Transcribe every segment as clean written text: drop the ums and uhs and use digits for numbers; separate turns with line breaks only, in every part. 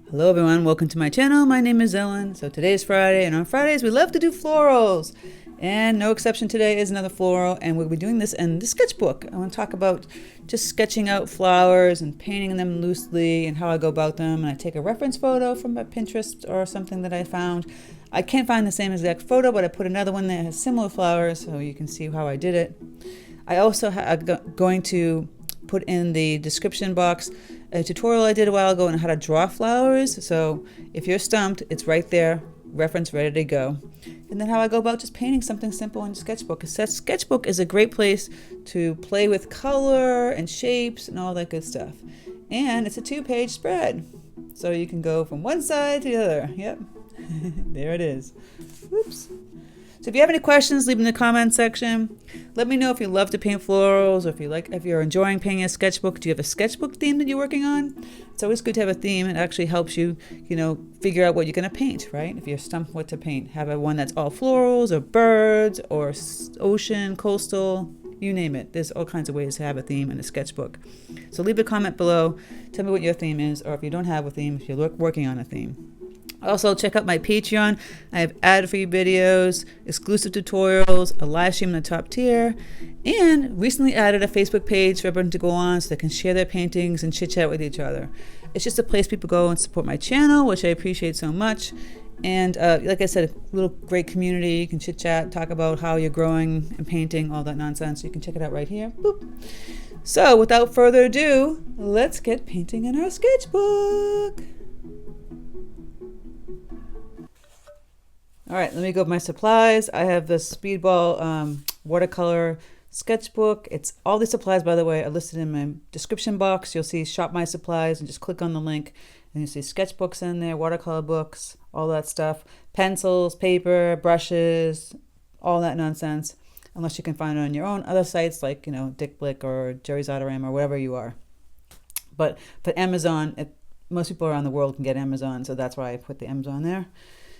Hello everyone, welcome to my channel. My name is Ellen. So today is Friday, and on Fridays we love to do florals. And no exception today is another floral, and we'll be doing this in the sketchbook. I want to talk about just sketching out flowers and painting them loosely and how I go about them. And I take a reference photo from my Pinterest or something that I found. I can't find the same exact photo, but I put another one that has similar flowers so you can see how I did it. I also am going to put in the description box a tutorial I did a while ago on how to draw flowers. So if you're stumped, it's right there, reference ready to go. And then how I go about just painting something simple in sketchbook. Because sketchbook is a great place to play with color and shapes and all that good stuff. And it's a 2-page spread. So you can go from one side to the other. Yep, there it is. Oops. So if you have any questions, leave them in the comment section. Let me know if you love to paint florals, or if you're enjoying painting a sketchbook. Do you have a sketchbook theme that you're working on? It's always good to have a theme. It actually helps you, figure out what you're going to paint, right? If you're stumped what to paint, have a one that's all florals or birds or ocean, coastal, you name it. There's all kinds of ways to have a theme in a sketchbook. So leave a comment below. Tell me what your theme is, or if you don't have a theme, if you're working on a theme. Also, check out my Patreon. I have ad-free videos, exclusive tutorials, a live stream in the top tier, and recently added a Facebook page for everyone to go on so they can share their paintings and chit-chat with each other. It's just a place people go and support my channel, which I appreciate so much. And like I said, a little great community. You can chit-chat, talk about how you're growing and painting, all that nonsense. You can check it out right here. Boop. So, without further ado, let's get painting in our sketchbook. All right, let me go with my supplies. I have the Speedball Watercolor Sketchbook. It's all these supplies, by the way, are listed in my description box. You'll see Shop My Supplies, and just click on the link, and you'll see sketchbooks in there, watercolor books, all that stuff, pencils, paper, brushes, all that nonsense, unless you can find it on your own other sites like, Dick Blick or Jerry's Autorama or wherever you are. But for Amazon, most people around the world can get Amazon, so that's why I put the Amazon there.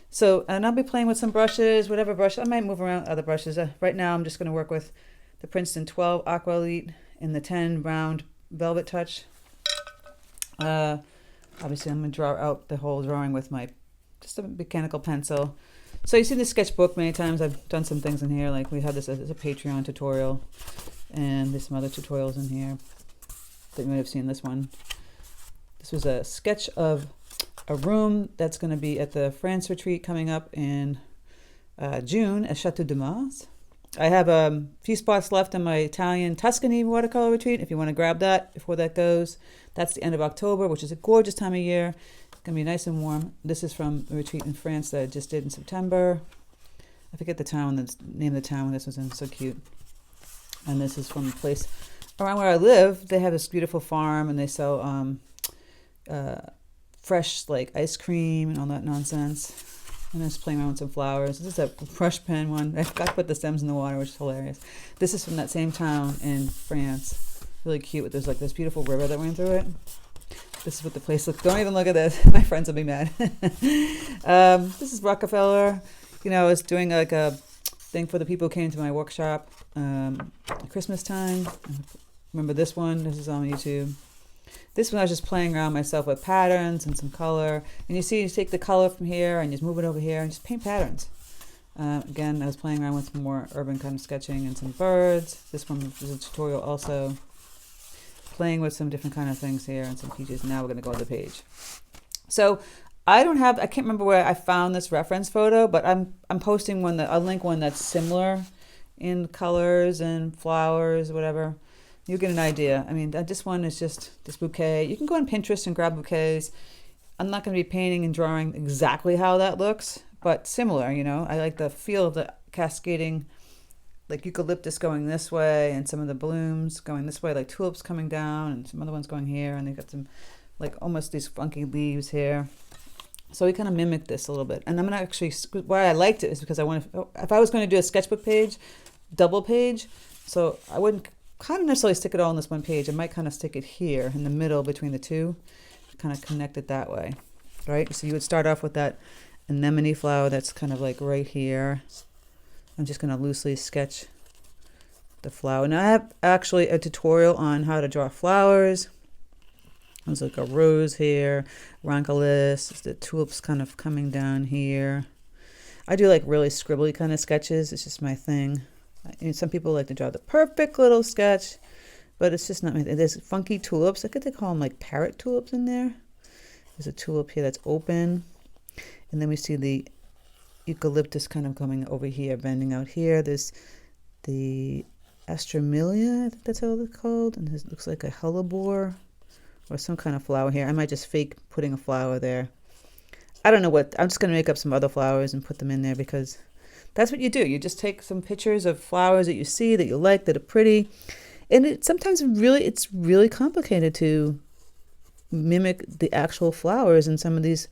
So, and I'll be playing with some brushes, whatever brush. I might move around other brushes. Right now, I'm just going to work with the Princeton 12 Aqua Elite and the 10 Round Velvet Touch. Obviously, I'm going to draw out the whole drawing with just a mechanical pencil. So you've seen the sketchbook many times. I've done some things in here, like we had this as a Patreon tutorial, and there's some other tutorials in here that you might have seen. This one. This was a sketch of a room that's going to be at the France retreat coming up in June at Chateau de Mars. I have a few spots left in my Italian Tuscany watercolor retreat if you want to grab that before that goes. That's the end of October, which is a gorgeous time of year. It's going to be nice and warm. This is from the retreat in France that I just did in September. I forget the name of the town this was in. So cute. And this is from a place around where I live. They have this beautiful farm, and they sell fresh like ice cream and all that nonsense. And I'm just playing around with some flowers. This is a brush pen one. I forgot to put the stems in the water, which is hilarious. This is from that same town in France. Really cute. There's like this beautiful river that went through it. This is what the place looks. Don't even look at this. My friends will be mad. This is Rockefeller. I was doing like a thing for the people who came to my workshop at Christmas time. Remember this one? This is on YouTube. This one I was just playing around myself with patterns and some color. And you take the color from here and just move it over here and just paint patterns. Again, I was playing around with some more urban kind of sketching and some birds. This one was a tutorial also. Playing with some different kind of things here and some peaches. Now we're going to go to the page. So I can't remember where I found this reference photo, but I'm posting I'll link one that's similar in colors and flowers, whatever. You get an idea. I mean, this one is just this bouquet. You can go on Pinterest and grab bouquets. I'm not going to be painting and drawing exactly how that looks, but similar, I like the feel of the cascading, like eucalyptus going this way and some of the blooms going this way, like tulips coming down and some other ones going here. And they've got some, like almost these funky leaves here. So we kind of mimic this a little bit. And I'm going to actually, why I liked it is because if I was going to do a sketchbook page, double page, so I wouldn't kind of necessarily stick it all on this one page. I might kind of stick it here in the middle between the two, kind of connect it that way, right? So you would start off with that anemone flower that's kind of like right here. I'm just going to loosely sketch the flower. Now I have actually a tutorial on how to draw flowers There's like a rose here, ranunculus, the tulips kind of coming down here. I do like really scribbly kind of sketches. It's just my thing. Some people like to draw the perfect little sketch, but it's just not my thing. There's funky tulips. I think they call them like parrot tulips in there. There's a tulip here that's open. And then we see the eucalyptus kind of coming over here, bending out here. There's the astramelia, I think that's how it's called. And this looks like a hellebore or some kind of flower here. I might just fake putting a flower there. I don't know what. I'm just going to make up some other flowers and put them in there because that's what you do. You just take some pictures of flowers that you see, that you like, that are pretty. And sometimes it's really complicated to mimic the actual flowers in some of these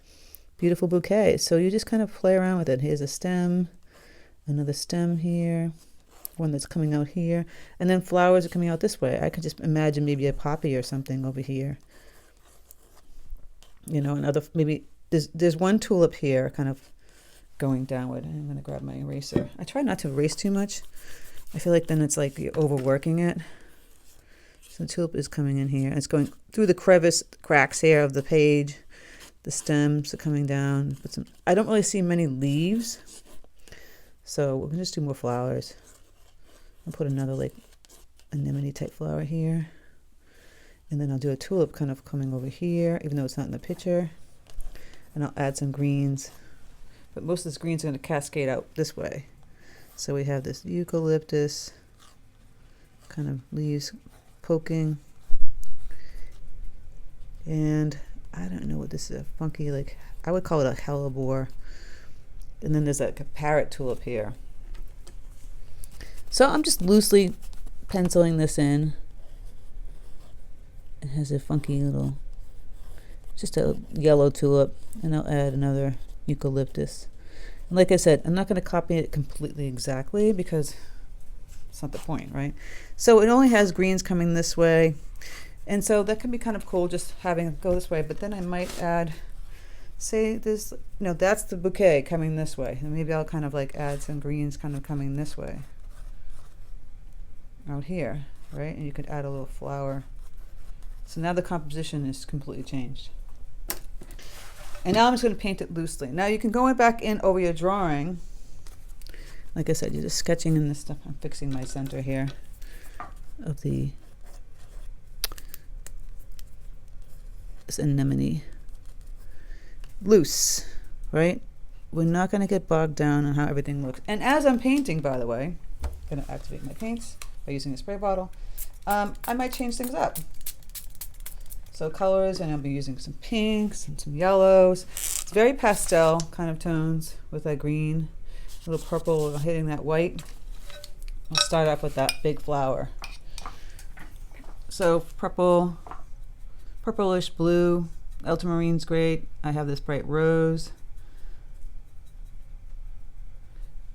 beautiful bouquets. So you just kind of play around with it. Here's a stem, another stem here, one that's coming out here, and then flowers are coming out this way. I could just imagine maybe a poppy or something over here. You know, another, maybe there's one tulip here kind of going downward. I'm going to grab my eraser. I try not to erase too much. I feel like then it's like you're overworking it. So the tulip is coming in here. It's going through the cracks here of the page. The stems are coming down. I don't really see many leaves. So we're going to just do more flowers. I'll put another like anemone type flower here. And then I'll do a tulip kind of coming over here, even though it's not in the picture. And I'll add some greens. But most of this greens are going to cascade out this way. So we have this eucalyptus kind of leaves poking. And I don't know what this is, a funky, like, I would call it a hellebore. And then there's like a parrot tulip here. So I'm just loosely penciling this in. It has a funky little, just a yellow tulip. And I'll add another eucalyptus. And like I said, I'm not going to copy it completely exactly because it's not the point, right? So it only has greens coming this way. And so that can be kind of cool just having it go this way. But then I might add, say this, that's the bouquet coming this way. And maybe I'll kind of like add some greens kind of coming this way. Out here, right? And you could add a little flower. So now the composition is completely changed. And now I'm just going to paint it loosely. Now you can go back in over your drawing. Like I said, you're just sketching in this stuff. I'm fixing my center here of this anemone. Loose, right? We're not going to get bogged down on how everything looks. And as I'm painting, by the way, I'm going to activate my paints by using a spray bottle. I might change things up. So colors, and I'll be using some pinks and some yellows. It's very pastel kind of tones with that green, a little purple hitting that white. I'll start off with that big flower. So purple, purplish blue, ultramarine's great. I have this bright rose.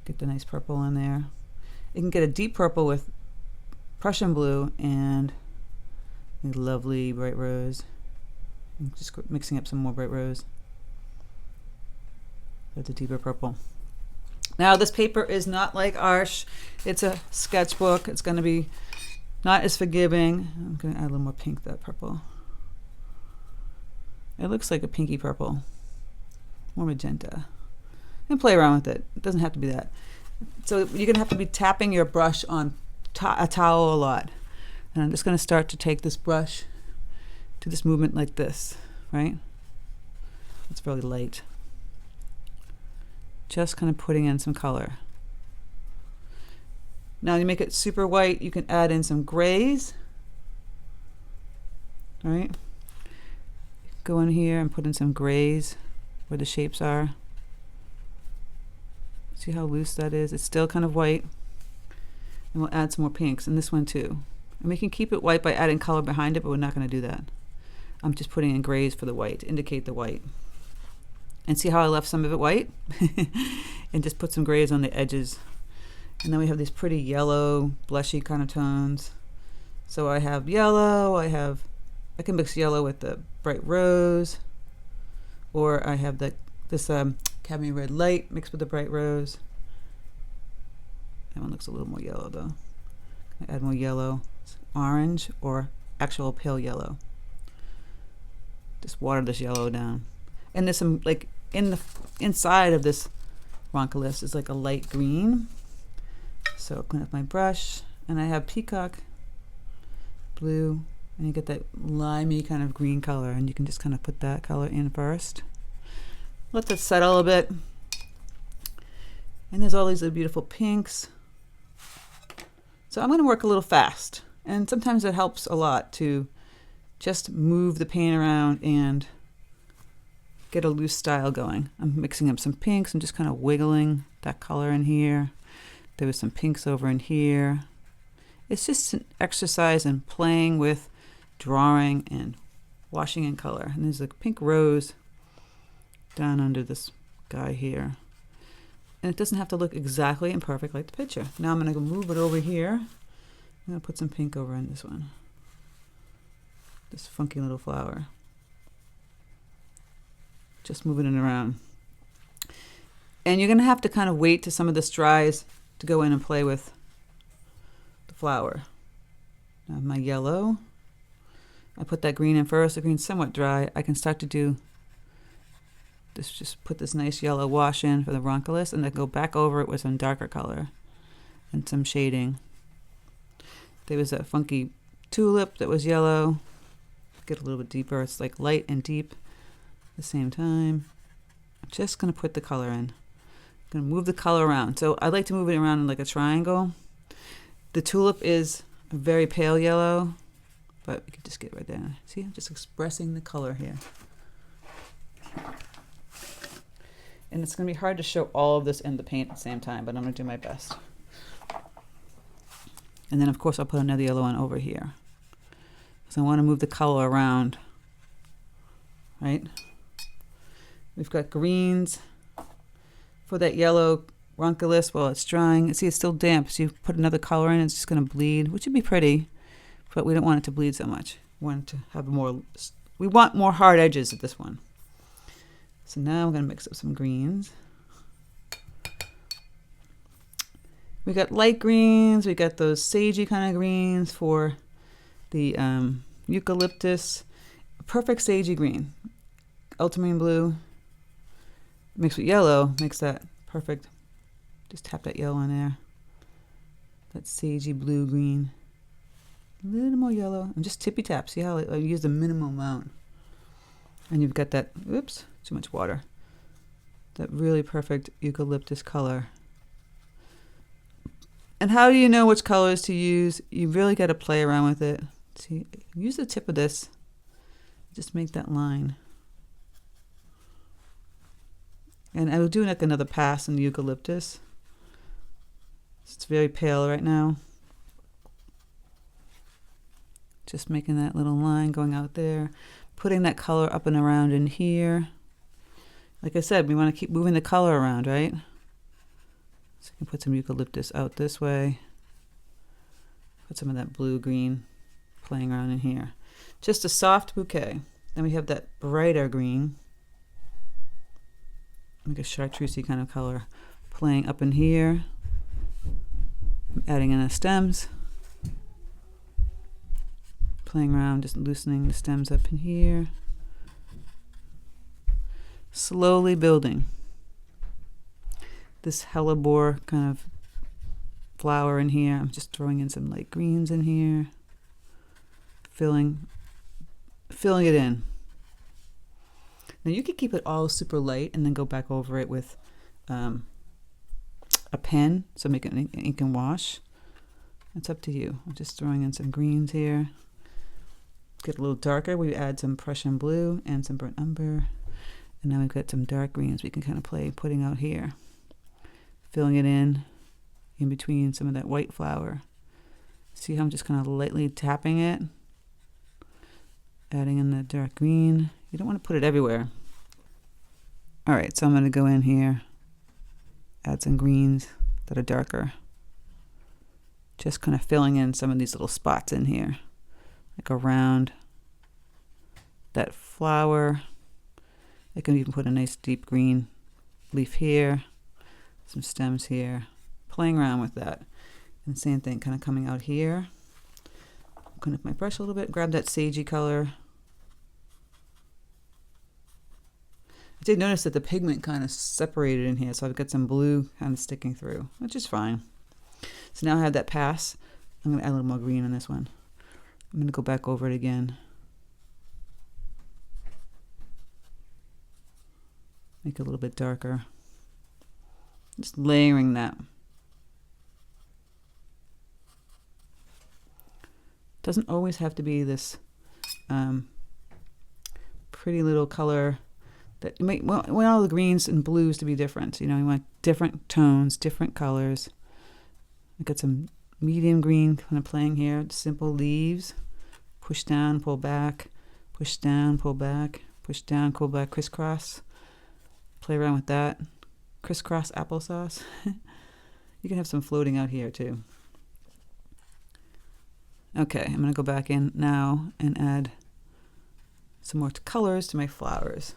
Get the nice purple in there. You can get a deep purple with Prussian blue and a lovely bright rose. I'm just mixing up some more bright rose. That's a deeper purple. Now this paper is not like Arche. It's a sketchbook. It's going to be not as forgiving. I'm going to add a little more pink to that purple. It looks like a pinky purple. More magenta. And play around with it. It doesn't have to be that. So you're going to have to be tapping your brush on a towel a lot. And I'm just going to start to take this brush to this movement like this, right? It's really light. Just kind of putting in some color. Now you make it super white, you can add in some grays, right? Go in here and put in some grays where the shapes are. See how loose that is? It's still kind of white. And we'll add some more pinks, and this one too. And we can keep it white by adding color behind it, but we're not going to do that. I'm just putting in grays for the white to indicate the white. And see how I left some of it white? And just put some grays on the edges. And then we have these pretty yellow, blushy kind of tones. So I have yellow, I can mix yellow with the bright rose, or I have this cadmium red light mixed with the bright rose. That one looks a little more yellow though. I add more yellow, orange, or actual pale yellow. Just water this yellow down. And there's some, like, in the inside of this roncolist is like a light green. So I'll clean up my brush, and I have peacock blue, and you get that limey kind of green color, and you can just kind of put that color in first. Let that settle a bit. And there's all these beautiful pinks. So I'm going to work a little fast, and sometimes it helps a lot to just move the paint around and get a loose style going. I'm mixing up some pinks. I'm just kind of wiggling that color in here. There was some pinks over in here. It's just an exercise in playing with drawing and washing in color. And there's a pink rose down under this guy here. And it doesn't have to look exactly and perfect like the picture. Now I'm going to move it over here. I'm going to put some pink over in this one. This funky little flower. Just moving it around. And you're going to have to kind of wait till some of this dries to go in and play with the flower. Now my yellow. I put that green in first. The green's somewhat dry. I can start to do this, just put this nice yellow wash in for the roncolist, and then go back over it with some darker color and some shading. There was a funky tulip that was yellow. Get a little bit deeper. It's like light and deep at the same time. I'm just going to put the color in. I'm going to move the color around. So I like to move it around in like a triangle. The tulip is a very pale yellow, but you can just get right there. See, I'm just expressing the color here. And it's going to be hard to show all of this in the paint at the same time, but I'm going to do my best. And then, of course, I'll put another yellow one over here. So I want to move the color around, right? We've got greens for that yellow roncolist while it's drying. See, it's still damp, so you put another color in, it's just going to bleed, which would be pretty, but we don't want it to bleed so much. We want it to have we want more hard edges at this one. So now I'm going to mix up some greens. We got light greens. We got those sagey kind of greens for the eucalyptus. Perfect sagey green. Ultramarine blue mixed with yellow makes that perfect. Just tap that yellow in there. That sagey blue green. A little more yellow. And just tippy tap. See how I use the minimum amount. And you've got that, oops, too much water. That really perfect eucalyptus color. And how do you know which colors to use? You really got to play around with it. See, use the tip of this. Just make that line. And I will do like another pass in the eucalyptus. It's very pale right now. Just making that little line going out there. Putting that color up and around in here. Like I said, we want to keep moving the color around, right? So you can put some eucalyptus out this way. Put some of that blue-green playing around in here. Just a soft bouquet. Then we have that brighter green. Like a chartreusey kind of color playing up in here. I'm adding in the stems. Playing around, just loosening the stems up in here. Slowly building. This hellebore kind of flower in here. I'm just throwing in some light greens in here. Filling it in. Now you could keep it all super light and then go back over it with a pen, so make it an ink and wash. It's up to you. I'm just throwing in some greens here. Get a little darker. We add some Prussian blue and some burnt umber. And now we've got some dark greens we can kind of play putting out here. Filling it in between some of that white flower. See how I'm just kind of lightly tapping it? Adding in the dark green. You don't want to put it everywhere. All right, so I'm going to go in here, add some greens that are darker. Just kind of filling in some of these little spots in here, like around that flower. I can even put a nice deep green leaf here, some stems here, playing around with that. And same thing, kind of coming out here. Clean up my brush a little bit, grab that sagey color. I did notice that the pigment kind of separated in here, so I've got some blue kind of sticking through, which is fine. So now I have that pass. I'm going to add a little more green on this one. I'm going to go back over it again. Make it a little bit darker. Just layering that. Doesn't always have to be this pretty little color that you might want all the greens and blues to be different. You know, you want different tones, different colors. I've got some medium green kind of playing here. Simple leaves. Push down, pull back. Push down, pull back. Push down, pull back, crisscross. Play around with that. Crisscross applesauce. You can have some floating out here too. Okay, I'm going to go back in now and add some more colors to my flowers.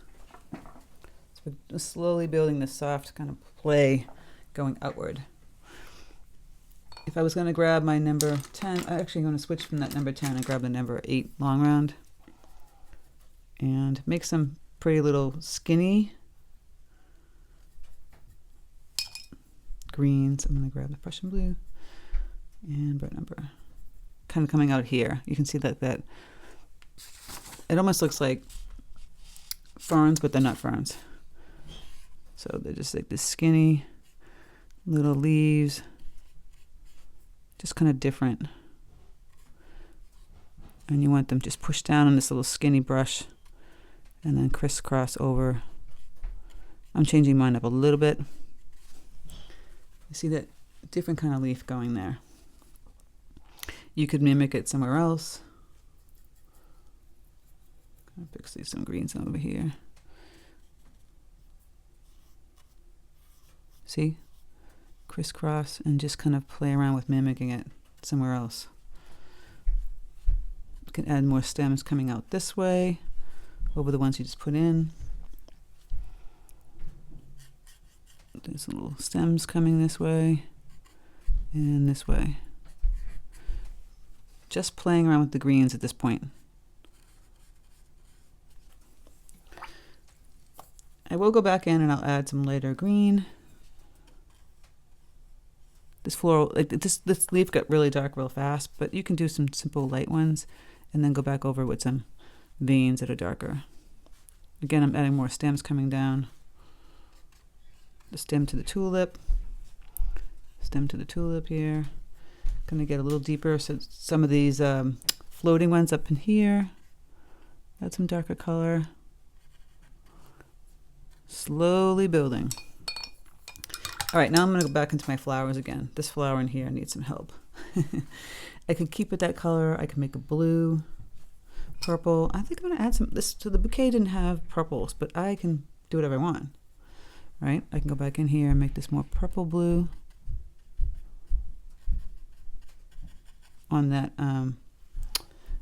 So we're slowly building this soft kind of play going outward. If I was going to grab my number 10, I'm actually going to switch from that number 10 and grab the number 8 long round and make some pretty little skinny greens. I'm going to grab the Prussian blue and bright number. Kind of coming out here. You can see that it almost looks like ferns, but they're not ferns. So they're just like this skinny little leaves, just kind of different. And you want them just pushed down on this little skinny brush and then crisscross over. I'm changing mine up a little bit. You see that different kind of leaf going there. You could mimic it somewhere else. I'll pick some greens over here. See? Crisscross and just kind of play around with mimicking it somewhere else. You can add more stems coming out this way over the ones you just put in. There's little stems coming this way and this way. Just playing around with the greens at this point. I will go back in and I'll add some lighter green. This floral, like this leaf got really dark real fast, but you can do some simple light ones and then go back over with some veins that are darker. Again, I'm adding more stems coming down. The stem to the tulip. Stem to the tulip here. Gonna get a little deeper, so some of these floating ones up in here. Add some darker color. Slowly building. All right, now I'm gonna go back into my flowers again. This flower in here needs some help. I can keep it that color. I can make a blue, purple. I think I'm gonna add some, so the bouquet didn't have purples, but I can do whatever I want, right? I can go back in here and make this more purple blue. On that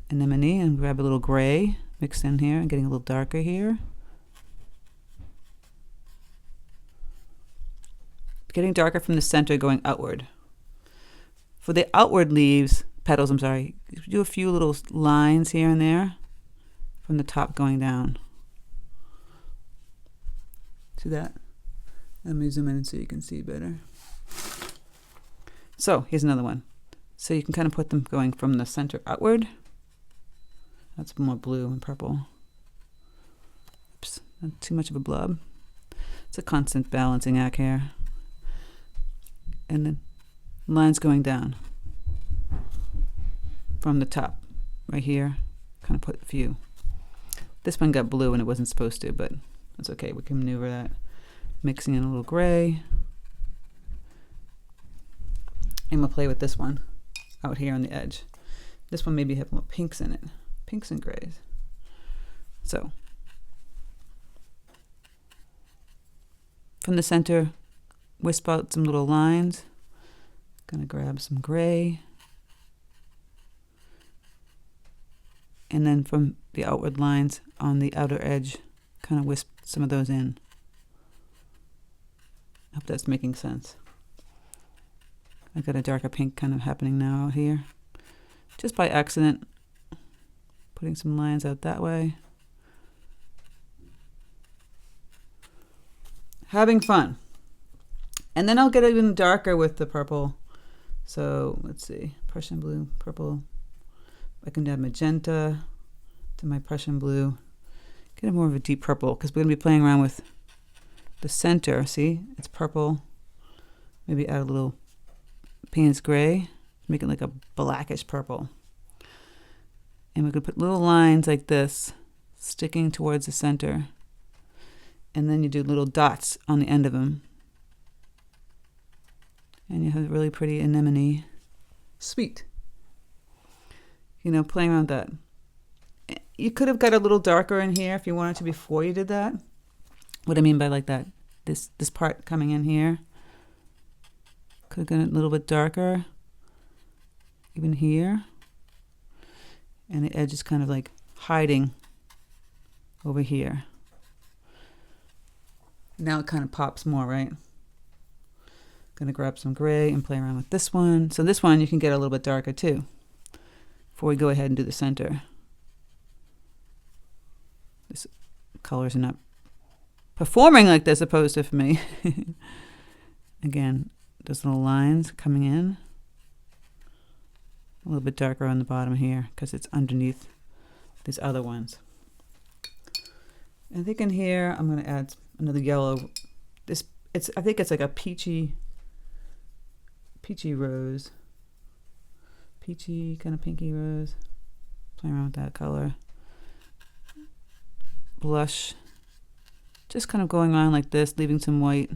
anemone and grab a little gray mixed in here and getting a little darker here. Getting darker from the center going outward. For the outward leaves, petals, I'm sorry, do a few little lines here and there from the top going down. See that? Let me zoom in so you can see better. So here's another one. So you can kind of put them going from the center outward. That's more blue and purple. Oops, not too much of a blob. It's a constant balancing act here. And then lines going down from the top right here. Kind of put a few. This one got blue and it wasn't supposed to, but that's okay. We can maneuver that. Mixing in a little gray. I'm gonna play with this one out here on the edge. This one maybe have more pinks in it. Pinks and grays. So from the center, wisp out some little lines. Gonna grab some gray. And then from the outward lines on the outer edge, kind of wisp some of those in. I hope that's making sense. I've got a darker pink kind of happening now out here. Just by accident, putting some lines out that way. having fun. And then I'll get even darker with the purple. So let's see, Prussian blue, purple. I can add magenta to my Prussian blue. Get a more of a deep purple because we're going to be playing around with the center. See, it's purple. Maybe add a little Paynes gray, make it like a blackish purple. And we could put little lines like this sticking towards the center. And then you do little dots on the end of them. And you have a really pretty anemone. Sweet. You know, playing around that. You could have got a little darker in here if you wanted to before you did that. What I mean by like that, this part coming in here. Could have gone a little bit darker. Even here. And the edge is kind of like hiding over here. Now it kind of pops more, right? Gonna grab some gray and play around with this one. So this one you can get a little bit darker too before we go ahead and do the center. This colors are not performing like they're supposed to for me. Again, those little lines coming in. A little bit darker on the bottom here because it's underneath these other ones. I think in here I'm going to add another yellow. I think it's like a peachy rose. Peachy, kind of pinky rose. Playing around with that color. Blush. Just kind of going on like this, leaving some white.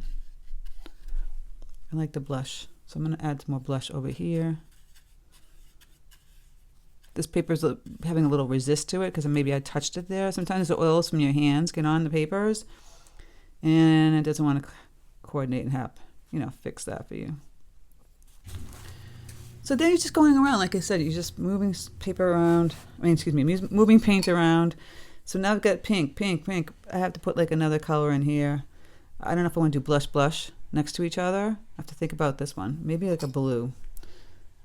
I like the blush. So I'm going to add some more blush over here. This paper's having a little resist to it because maybe I touched it there. Sometimes the oils from your hands get on the papers and it doesn't want to coordinate and help, fix that for you. So then you're just going around, like I said, you're just moving paper around. Moving paint around. So now I've got pink. I have to put like another color in here. I don't know if I want to do blush next to each other. I have to think about this one. Maybe like a blue.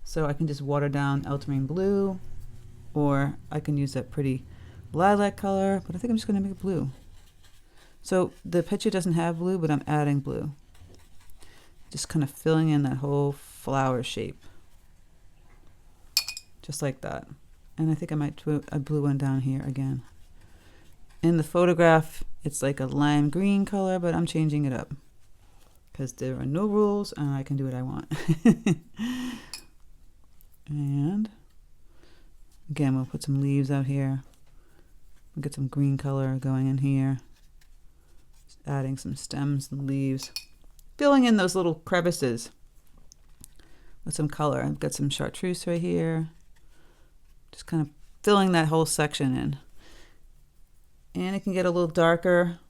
So I can just water down ultramarine blue. Or I can use that pretty lilac color, but I think I'm just going to make it blue. So the picture doesn't have blue, but I'm adding blue. Just kind of filling in that whole flower shape. Just like that. And I think I might put a blue one down here again. In the photograph, it's like a lime green color, but I'm changing it up. Because there are no rules, and I can do what I want. And again, we'll put some leaves out here. We'll get some green color going in here. Just adding some stems and leaves. Filling in those little crevices with some color. I've got some chartreuse right here. Just kind of filling that whole section in. And it can get a little darker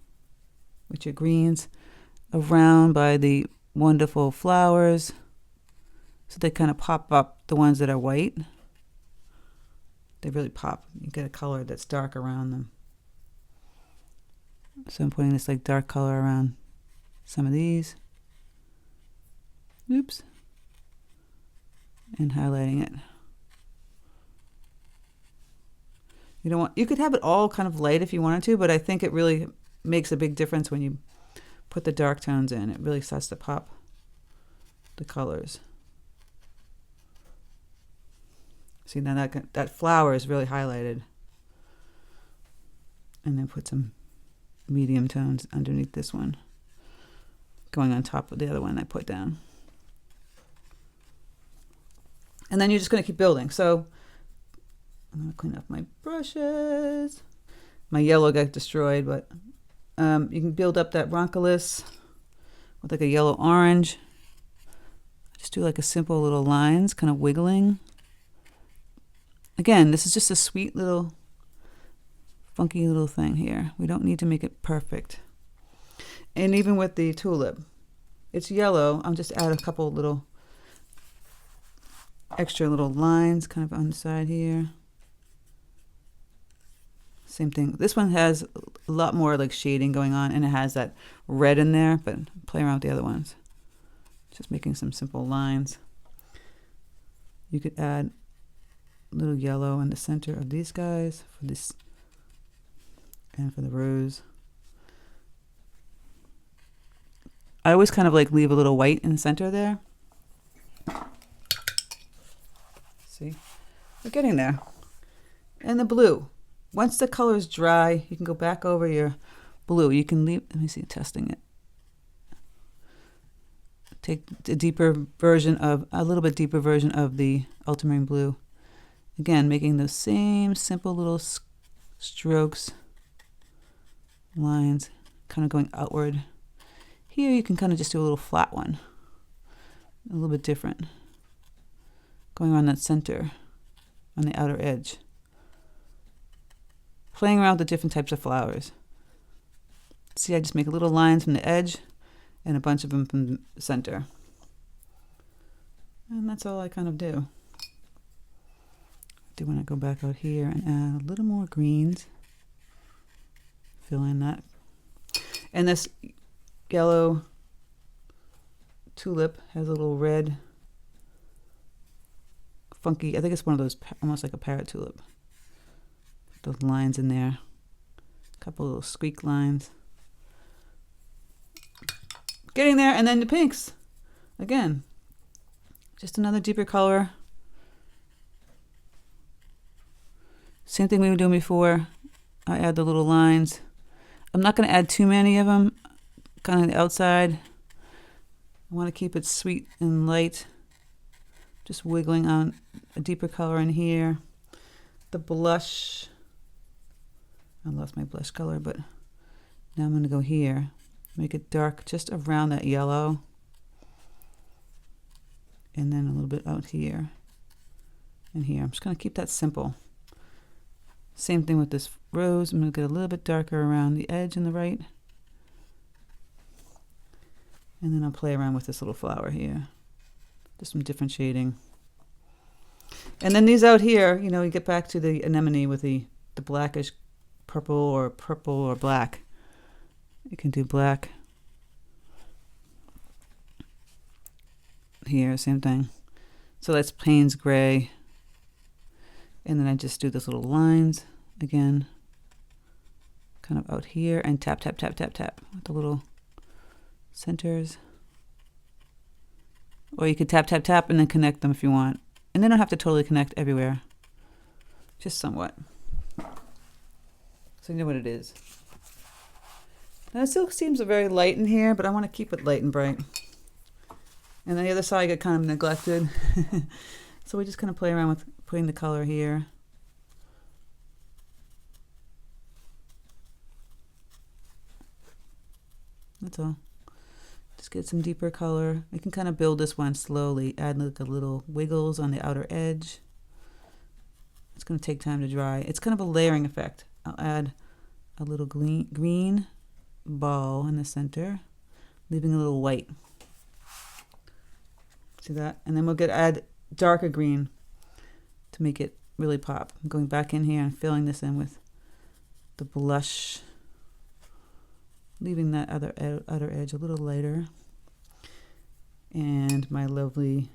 with your greens around by the wonderful flowers. So they kind of pop up, the ones that are white. They really pop. You get a color that's dark around them. So I'm putting this like dark color around some of these. Oops. And highlighting it. You could have it all kind of light if you wanted to, but I think it really makes a big difference when you put the dark tones in. It really starts to pop the colors. See, now that flower is really highlighted. And then put some medium tones underneath this one, going on top of the other one I put down. And then you're just going to keep building. So I'm going to clean up my brushes. My yellow got destroyed, but you can build up that roncolus with like a yellow orange. Just do like a simple little lines, kind of wiggling. Again, this is just a sweet little, funky little thing here. We don't need to make it perfect. And even with the tulip, it's yellow. I'll just add a couple little extra little lines kind of on the side here. Same thing. This one has a lot more like shading going on, and it has that red in there, but play around with the other ones. Just making some simple lines. You could add a little yellow in the center of these guys for this and for the rose. I always kind of like leave a little white in the center there. See, we're getting there. And the blue. Once the color is dry, you can go back over your blue. You can leave, let me see, testing it. Take a little bit deeper version of the ultramarine blue. Again, making those same simple little strokes, lines, kind of going outward. Here you can kind of just do a little flat one, a little bit different, going around that center on the outer edge, playing around with the different types of flowers. See, I just make little lines from the edge and a bunch of them from the center. And that's all I kind of do. I do want to go back out here and add a little more greens. Fill in that. And this yellow tulip has a little red, funky, I think it's one of those, almost like a parrot tulip. Those lines in there. A couple little squeak lines. Getting there, and then the pinks. Again, just another deeper color. Same thing we were doing before. I add the little lines. I'm not going to add too many of them, kind of the outside. I want to keep it sweet and light. Just wiggling on a deeper color in here. The blush. I lost my blush color, but now I'm going to go here. Make it dark just around that yellow. And then a little bit out here and here. I'm just going to keep that simple. Same thing with this rose. I'm going to get a little bit darker around the edge on the right. And then I'll play around with this little flower here. Just some different shading. And then these out here, you know, you get back to the anemone with the blackish purple or black. You can do black. Here, same thing. So that's Paynes gray. And then I just do those little lines again, kind of out here, and tap, tap, tap, tap, tap with the little centers. Or you could tap, tap, tap, and then connect them if you want. And they don't have to totally connect everywhere, just somewhat. So you know what it is. Now it still seems very light in here, but I want to keep it light and bright. And then the other side got kind of neglected. So we just kind of play around with putting the color here. That's all. Just get some deeper color. We can kind of build this one slowly. Add like a little wiggles on the outer edge. It's going to take time to dry. It's kind of a layering effect. I'll add a little green ball in the center, leaving a little white. See that? And then we'll add darker green to make it really pop. I'm going back in here and filling this in with the blush, leaving that outer edge a little lighter. And my lovely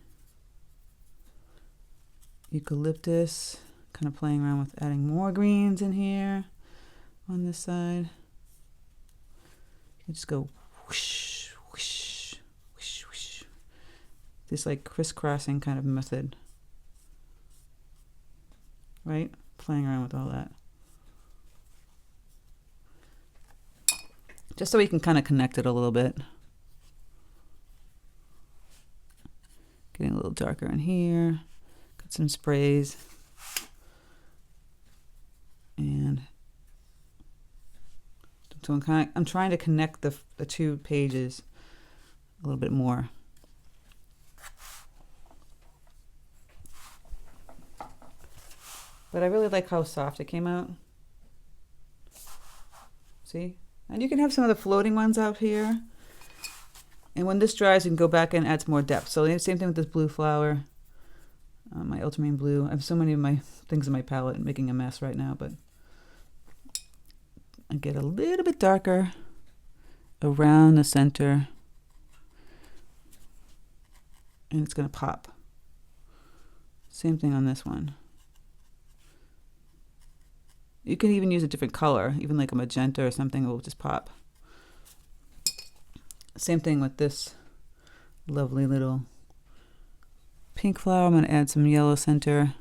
eucalyptus, kind of playing around with adding more greens in here on this side. You just go whoosh, whoosh, whoosh, whoosh. This like crisscrossing kind of method. Right? Playing around with all that. Just so we can kind of connect it a little bit. Getting a little darker in here. Got some sprays. And so I'm trying to connect the two pages a little bit more. But I really like how soft it came out. See? And you can have some of the floating ones out here. And when this dries, you can go back and add some more depth. So the same thing with this blue flower. My ultramarine blue. I have so many of my things in my palette making a mess right now, but I get a little bit darker around the center. And it's going to pop. Same thing on this one. You can even use a different color, even like a magenta or something, it will just pop. Same thing with this lovely little pink flower. I'm going to add some yellow center.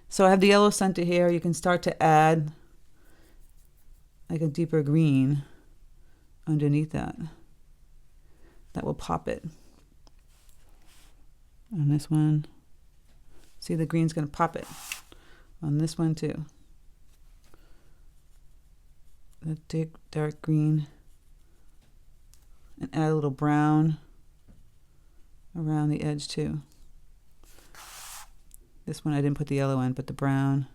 So I have the yellow center here. You can start to add like a deeper green underneath that. That will pop it. On this one, see the green's going to pop it. On this one too. The dark green. And add a little brown around the edge too. This one I didn't put the yellow in, but the brown.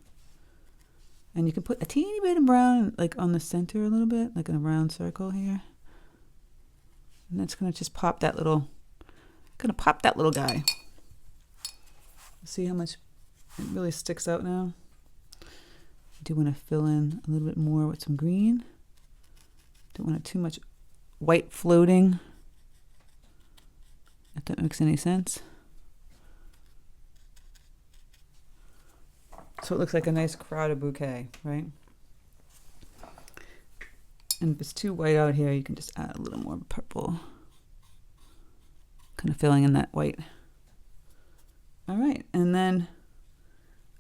And you can put a teeny bit of brown like on the center a little bit, like in a round circle here. And that's gonna just pop that little, guy. See how much it really sticks out now? I do want to fill in a little bit more with some green. Don't want it too much white floating, if that makes any sense. So it looks like a nice crowded bouquet, right? And if it's too white out here, you can just add a little more purple. Kind of filling in that white. All right, and then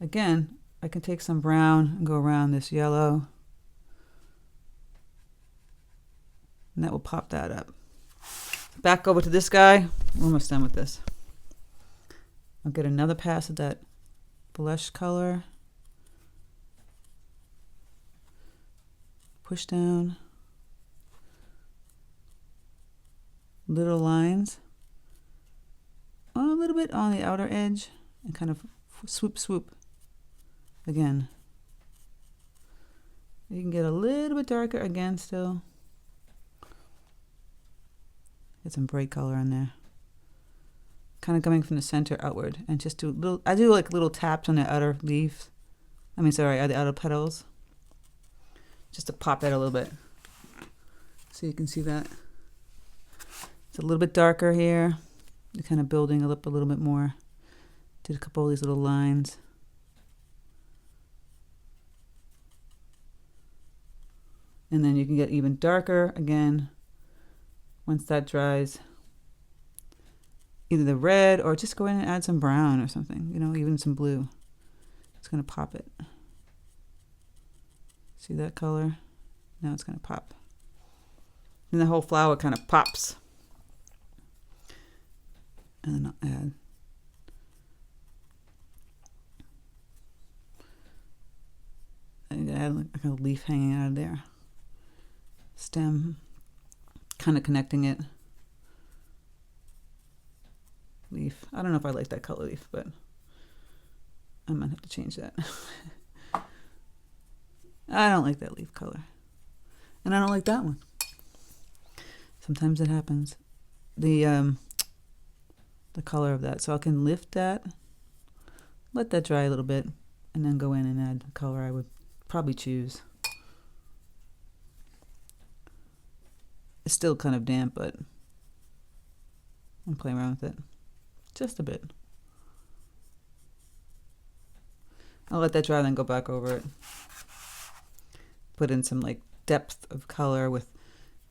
again, I can take some brown and go around this yellow. And that will pop that up. Back over to this guy. We're almost done with this. I'll get another pass of that blush color. Push down. Little lines. A little bit on the outer edge. And kind of swoop, swoop. Again. You can get a little bit darker again still. Get some bright color in there. Kind of coming from the center outward. And just do little, I do like little taps on the outer leaves. The outer petals. Just to pop it a little bit. So you can see that. It's a little bit darker here. You're kind of building it up a little bit more. Did a couple of these little lines. And then you can get even darker again. Once that dries, either the red or just go in and add some brown or something, even some blue. It's going to pop it. See that color? Now it's going to pop. And the whole flower kind of pops. And then I'll add like a leaf hanging out of there. Stem. Kind of connecting it. Leaf. I don't know if I like that color leaf, but I might have to change that. I don't like that leaf color. And I don't like that one. Sometimes it happens. The color of that. So I can lift that, let that dry a little bit, and then go in and add the color I would probably choose. It's still kind of damp, but I'm playing around with it just a bit. I'll let that dry, then go back over it. Put in some like depth of color with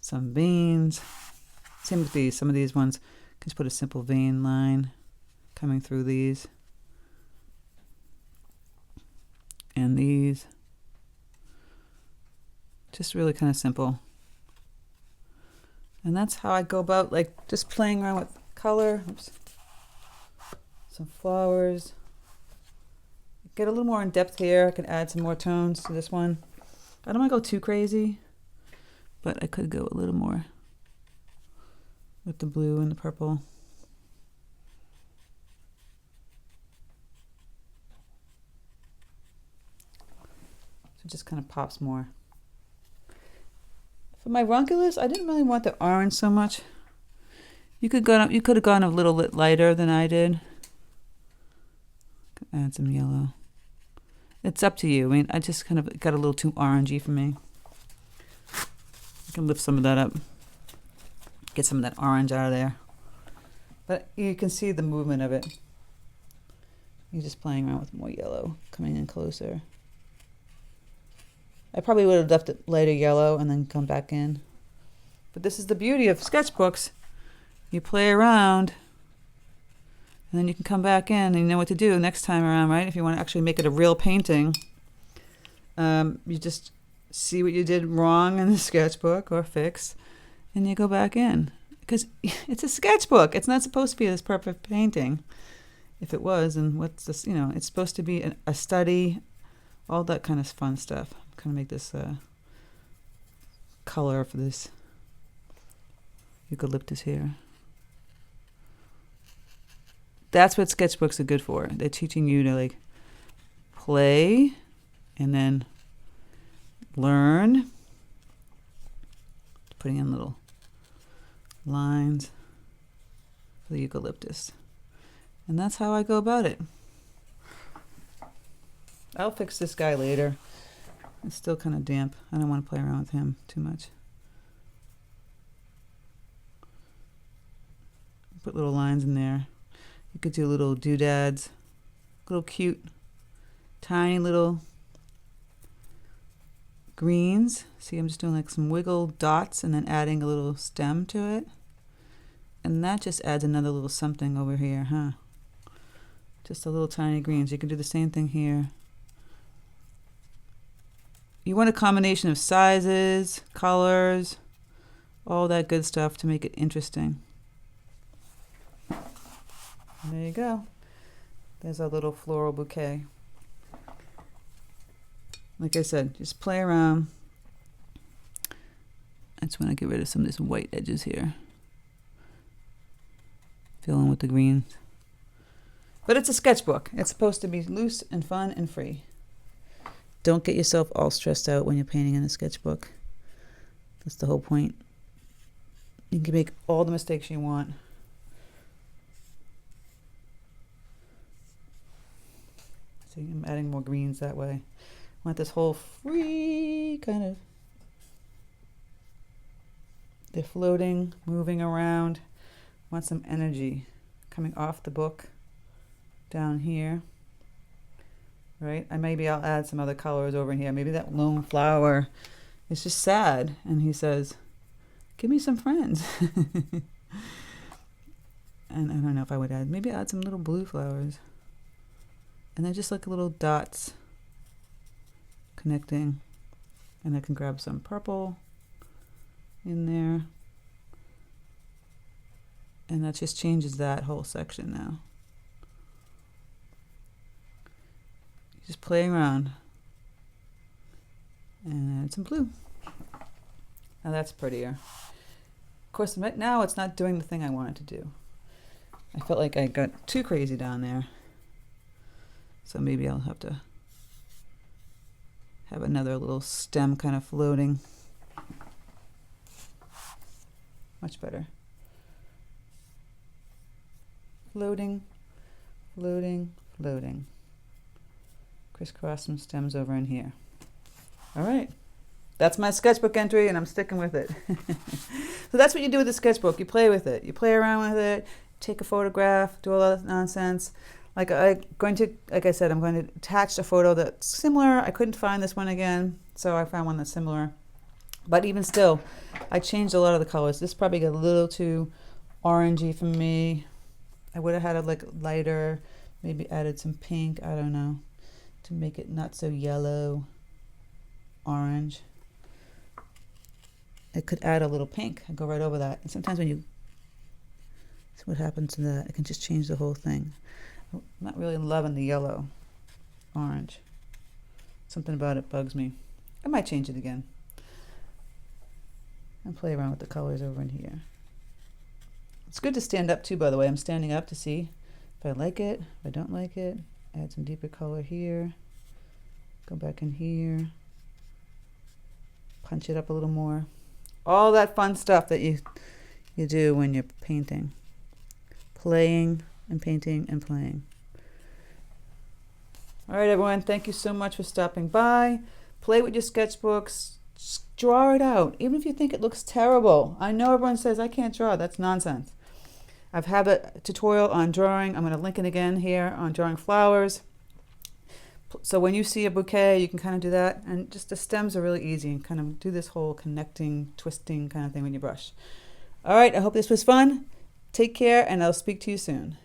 some veins. Same with these. Some of these ones, can just put a simple vein line coming through these. And these. Just really kind of simple. And that's how I go about like just playing around with color. Oops. Some flowers. Get a little more in depth here. I can add some more tones to this one. I don't want to go too crazy, but I could go a little more with the blue and the purple. So it just kind of pops more. For my ranunculus, I didn't really want the orange so much. You could have gone a little bit lighter than I did. Add some yellow. It's up to you. I mean, I just kind of got a little too orangey for me. I can lift some of that up. Get some of that orange out of there. But you can see the movement of it. You're just playing around with more yellow, coming in closer. I probably would have left it lighter yellow and then come back in. But this is the beauty of sketchbooks. you play around, and then you can come back in and you know what to do next time around, right? If you want to actually make it a real painting, you just see what you did wrong in the sketchbook or fix, and you go back in. Because it's a sketchbook. It's not supposed to be this perfect painting. If it was, and what's this, you know, it's supposed to be a study, all that kind of fun stuff. I'm going to make this color for this eucalyptus here. That's what sketchbooks are good for. They're teaching you to like play and then learn. Putting in little lines for the eucalyptus. And that's how I go about it. I'll fix this guy later. It's still kind of damp. I don't want to play around with him too much. Put little lines in there. You could do little doodads, little cute, tiny little greens. See, I'm just doing like some wiggle dots and then adding a little stem to it. And that just adds another little something over here, huh? Just a little tiny greens. You can do the same thing here. You want a combination of sizes, colors, all that good stuff to make it interesting. There you go. There's our little floral bouquet. Like I said, just play around. I just want to get rid of some of these white edges here. Fill in with the greens. But it's a sketchbook. It's supposed to be loose and fun and free. Don't get yourself all stressed out when you're painting in a sketchbook. That's the whole point. You can make all the mistakes you want. See, I'm adding more greens that way. I want this whole free kind of, they're floating, moving around. I want some energy coming off the book down here. Right? Maybe I'll add some other colors over here. Maybe that lone flower is just sad. And he says, give me some friends. And I don't know if I would add, maybe add some little blue flowers. And they're just like little dots connecting. And I can grab some purple in there. And that just changes that whole section now. Just playing around. And add some blue. Now that's prettier. Of course, right now it's not doing the thing I wanted to do. I felt like I got too crazy down there. So maybe I'll have to have another little stem kind of floating. Much better. Floating, floating, floating. Crisscross some stems over in here. All right. That's my sketchbook entry, and I'm sticking with it. So that's what you do with the sketchbook. You play with it. You play around with it, take a photograph, do all that nonsense. Like I said, I'm going to attach a photo that's similar. I couldn't find this one again, so I found one that's similar. But even still, I changed a lot of the colors. This probably got a little too orangey for me. I would have had it like lighter, maybe added some pink, I don't know, to make it not so yellow, orange. It could add a little pink and go right over that. And sometimes when you see what happens to that, it can just change the whole thing. I'm not really loving the yellow, orange. Something about it bugs me. I might change it again. And play around with the colors over in here. It's good to stand up too, by the way. I'm standing up to see if I like it, if I don't like it. Add some deeper color here. Go back in here. Punch it up a little more. All that fun stuff that you do when you're painting. Playing and painting and playing. All right, everyone. Thank you so much for stopping by. Play with your sketchbooks. Just draw it out. Even if you think it looks terrible. I know everyone says, I can't draw. That's nonsense. I've had a tutorial on drawing. I'm going to link it again here on drawing flowers. So when you see a bouquet, you can kind of do that. And just the stems are really easy and kind of do this whole connecting, twisting kind of thing with your brush. All right, I hope this was fun. Take care, and I'll speak to you soon.